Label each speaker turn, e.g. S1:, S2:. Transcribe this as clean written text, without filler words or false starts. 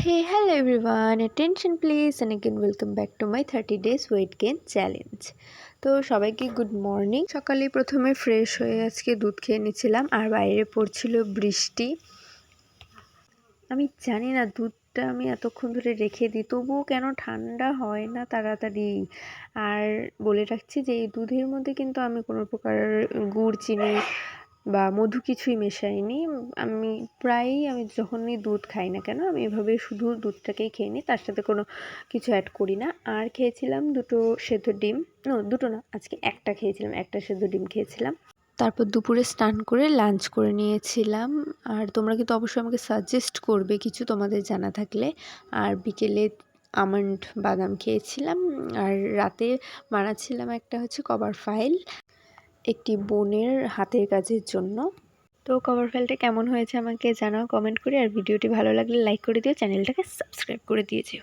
S1: Hey, hello everyone, attention please, and again welcome back to my 30 days weight gain challenge. তো সবাইকে good morning. সকালে প্রথমে fresh হয়ে আজকে দুধ খেয়ে নিয়েছিলাম আর বাইরে পড়ছিল বৃষ্টি। আমি জানি না দুধটা আমি এতক্ষণ ধরে রেখে দিই তবুও কেন ঠান্ডা হয় না তাড়াতাড়ি। আর বলে রাখছি যে এই দুধের মধ্যে কিন্তু আমি কোনো প্রকার গুড়, চিনি বা মধু কিছুই মেশাইনি। আমি যখনই দুধ খাই না কেন আমি এভাবে শুধু দুধটাকেই খেয়ে নিই, তার সাথে কোনো কিছু অ্যাড করি না। আর খেয়েছিলাম দুটো সেদ্ধ ডিম, দুটো না, আজকে একটা খেয়েছিলাম, একটা সেদ্ধ ডিম খেয়েছিলাম। তারপর দুপুরে স্নান করে লাঞ্চ করে নিয়েছিলাম। আর তোমরা কিন্তু অবশ্যই আমাকে সাজেস্ট করবে কিছু তোমাদের জানা থাকলে। আর বিকেলে আমন্ড বাদাম খেয়েছিলাম। আর রাতে বানাচ্ছিলাম একটা কভার ফাইল একটি বোনের হাতের কাজের জন্য। তো কভার ফাইলটা কেমন হয়েছে আমাকে জানাও কমেন্ট করে। আর ভিডিওটি ভালো লাগলে লাইক করে দিও, চ্যানেলটাকে সাবস্ক্রাইব করে দিয়েছিও।